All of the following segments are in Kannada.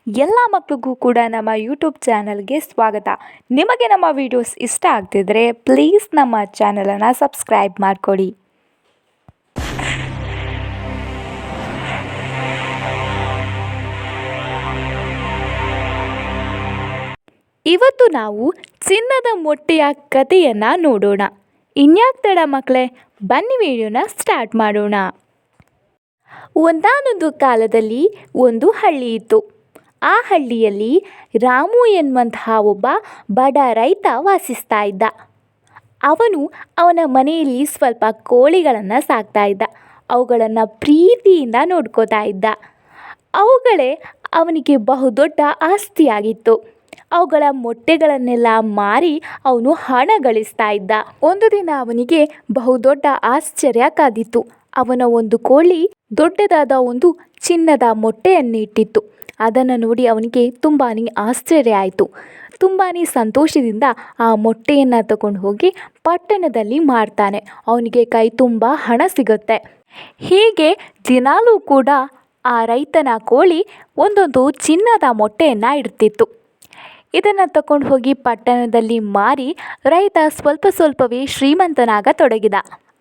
ಎಲ್ಲ ಮಕ್ಕಳಿಗೂ ಕೂಡ ನಮ್ಮ ಯೂಟ್ಯೂಬ್ ಚಾನಲ್ಗೆ ಸ್ವಾಗತ. ನಿಮಗೆ ನಮ್ಮ ವಿಡಿಯೋಸ್ ಇಷ್ಟ ಆಗ್ತಿದ್ರೆ ಪ್ಲೀಸ್ ನಮ್ಮ ಚಾನಲನ್ನು ಸಬ್ಸ್ಕ್ರೈಬ್ ಮಾಡಿಕೊಡಿ. ಇವತ್ತು ನಾವು ಚಿನ್ನದ ಮೊಟ್ಟೆಯ ಕಥೆಯನ್ನು ನೋಡೋಣ. ಇನ್ಯಾಕೆ ತಡ ಮಕ್ಕಳೇ, ಬನ್ನಿ ವಿಡಿಯೋನ ಸ್ಟಾರ್ಟ್ ಮಾಡೋಣ. ಒಂದಾನೊಂದು ಕಾಲದಲ್ಲಿ ಒಂದು ಹಳ್ಳಿ ಇತ್ತು. ಆ ಹಳ್ಳಿಯಲ್ಲಿ ರಾಮು ಎನ್ನುವಂತಹ ಒಬ್ಬ ಬಡ ರೈತ ವಾಸಿಸ್ತಾ ಇದ್ದ. ಅವನ ಮನೆಯಲ್ಲಿ ಸ್ವಲ್ಪ ಕೋಳಿಗಳನ್ನು ಸಾಕ್ತಾ ಇದ್ದ. ಅವುಗಳನ್ನು ಪ್ರೀತಿಯಿಂದ ನೋಡ್ಕೋತಾ ಇದ್ದ. ಅವುಗಳೇ ಅವನಿಗೆ ಬಹುದೊಡ್ಡ ಆಸ್ತಿಯಾಗಿತ್ತು. ಅವುಗಳ ಮೊಟ್ಟೆಗಳನ್ನೆಲ್ಲ ಮಾರಿ ಅವನು ಹಣ ಗಳಿಸ್ತಾ ಇದ್ದ. ಒಂದು ದಿನ ಅವನಿಗೆ ಬಹುದೊಡ್ಡ ಆಶ್ಚರ್ಯ ಕಾದಿತ್ತು. ಅವನ ಒಂದು ಕೋಳಿ ದೊಡ್ಡದಾದ ಒಂದು ಚಿನ್ನದ ಮೊಟ್ಟೆಯನ್ನು ಇಟ್ಟಿತ್ತು. ಅದನ್ನು ನೋಡಿ ಅವನಿಗೆ ತುಂಬಾ ಆಶ್ಚರ್ಯ ಆಯಿತು. ತುಂಬಾ ಸಂತೋಷದಿಂದ ಆ ಮೊಟ್ಟೆಯನ್ನು ತಗೊಂಡು ಹೋಗಿ ಪಟ್ಟಣದಲ್ಲಿ ಮಾರ್ತಾನೆ. ಅವನಿಗೆ ಕೈ ತುಂಬ ಹಣ ಸಿಗುತ್ತೆ. ಹೀಗೆ ದಿನಾಲೂ ಕೂಡ ಆ ರೈತನ ಕೋಳಿ ಒಂದೊಂದು ಚಿನ್ನದ ಮೊಟ್ಟೆಯನ್ನು ಇಡ್ತಿತ್ತು. ಇದನ್ನು ತಗೊಂಡು ಹೋಗಿ ಪಟ್ಟಣದಲ್ಲಿ ಮಾರಿ ರೈತ ಸ್ವಲ್ಪವೇ ಶ್ರೀಮಂತನಾಗತೊಡಗಿದ.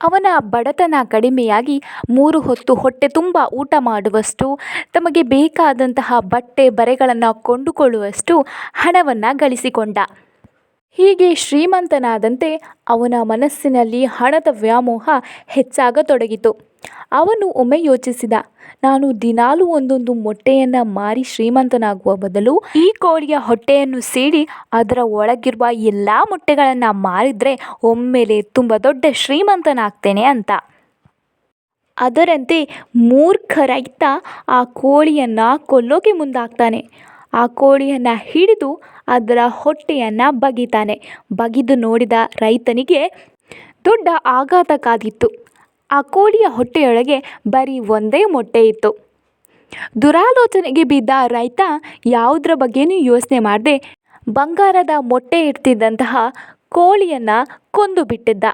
ಅವನ ಬಡತನ ಕಡಿಮೆಯಾಗಿ 3 ಹೊತ್ತು ಹೊಟ್ಟೆ ತುಂಬ ಊಟ ಮಾಡುವಷ್ಟು, ತಮಗೆ ಬೇಕಾದಂತಹ ಬಟ್ಟೆ ಬರೆಗಳನ್ನು ಕೊಂಡುಕೊಳ್ಳುವಷ್ಟು ಹಣವನ್ನು ಗಳಿಸಿಕೊಂಡ. ಹೀಗೆ ಶ್ರೀಮಂತನಾದಂತೆ ಅವನ ಮನಸ್ಸಿನಲ್ಲಿ ಹಣದ ವ್ಯಾಮೋಹ ಹೆಚ್ಚಾಗತೊಡಗಿತು. ಅವನು ಒಮ್ಮೆ ಯೋಚಿಸಿದ, ನಾನು ದಿನಾಲೂ ಒಂದೊಂದು ಮೊಟ್ಟೆಯನ್ನು ಮಾರಿ ಶ್ರೀಮಂತನಾಗುವ ಬದಲು ಈ ಕೋಳಿಯ ಹೊಟ್ಟೆಯನ್ನು ಸೀಳಿ ಅದರ ಒಳಗಿರುವ ಎಲ್ಲ ಮೊಟ್ಟೆಗಳನ್ನು ಮಾರಿದರೆ ಒಮ್ಮೆಲೆ ತುಂಬ ದೊಡ್ಡ ಶ್ರೀಮಂತನಾಗ್ತೇನೆ ಅಂತ. ಅದರಂತೆ ಮೂರ್ಖ ರೈತ ಆ ಕೋಳಿಯನ್ನು ಕೊಲ್ಲೋಕೆ ಮುಂದಾಗ್ತಾನೆ. ಆ ಕೋಳಿಯನ್ನು ಹಿಡಿದು ಅದರ ಹೊಟ್ಟೆಯನ್ನು ಬಗಿತಾನೆ. ಬಗಿದು ನೋಡಿದ ರೈತನಿಗೆ ದೊಡ್ಡ ಆಘಾತ ಕಾದಿತ್ತು. ಆ ಕೋಳಿಯ ಹೊಟ್ಟೆಯೊಳಗೆ ಬರೀ ಒಂದೇ ಮೊಟ್ಟೆ ಇತ್ತು. ದುರಾಲೋಚನೆಗೆ ಬಿದ್ದ ರೈತ ಯಾವುದರ ಬಗ್ಗೆನೂ ಯೋಚನೆ ಮಾಡದೆ ಬಂಗಾರದ ಮೊಟ್ಟೆ ಇಡ್ತಿದ್ದಂತಹ ಕೋಳಿಯನ್ನು ಕೊಂದು ಬಿಟ್ಟಿದ್ದ.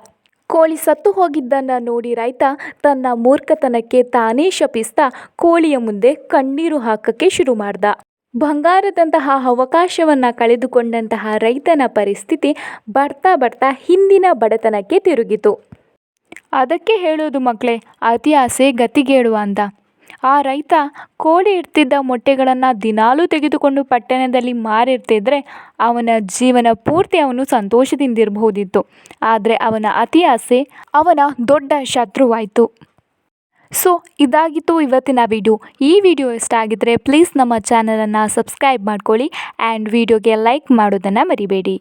ಕೋಳಿ ಸತ್ತು ಹೋಗಿದ್ದನ್ನು ನೋಡಿ ರೈತ ತನ್ನ ಮೂರ್ಖತನಕ್ಕೆ ತಾನೇ ಶಪಿಸ್ತಾ ಕೋಳಿಯ ಮುಂದೆ ಕಣ್ಣೀರು ಹಾಕಕ್ಕೆ ಶುರು ಮಾಡ್ದ. ಬಂಗಾರದಂತಹ ಅವಕಾಶವನ್ನು ಕಳೆದುಕೊಂಡಂತಹ ರೈತನ ಪರಿಸ್ಥಿತಿ ಬರ್ತಾ ಹಿಂದಿನ ಬಡತನಕ್ಕೆ ತಿರುಗಿತು. ಅದಕ್ಕೆ ಹೇಳೋದು ಮಕ್ಕಳೇ, ಅತಿ ಆಸೆ ಗತಿಗೇಡು ಅಂತ. ಆ ರೈತ ಕೋಳಿ ಇಡ್ತಿದ್ದ ಮೊಟ್ಟೆಗಳನ್ನು ದಿನಾಲೂ ತೆಗೆದುಕೊಂಡು ಪಟ್ಟಣದಲ್ಲಿ ಮಾರಿರ್ತಿದ್ರೆ ಅವನ ಜೀವನ ಪೂರ್ತಿ ಅವನು ಸಂತೋಷದಿಂದಿರಬಹುದಿತ್ತು. ಆದರೆ ಅವನ ಅತಿ ಆಸೆ ಅವನ ದೊಡ್ಡ ಶತ್ರುವಾಯಿತು. ಸೊ ಇದಾಗಿತ್ತು ಇವತ್ತಿನ ವಿಡಿಯೋ. ಈ ವಿಡಿಯೋ ಇಷ್ಟ ಆಗಿದ್ದರೆ ಪ್ಲೀಸ್ ನಮ್ಮ ಚಾನಲನ್ನು ಸಬ್ಸ್ಕ್ರೈಬ್ ಮಾಡ್ಕೊಳ್ಳಿ ಆ್ಯಂಡ್ ವಿಡಿಯೋಗೆ ಲೈಕ್ ಮಾಡೋದನ್ನು ಮರಿಬೇಡಿ.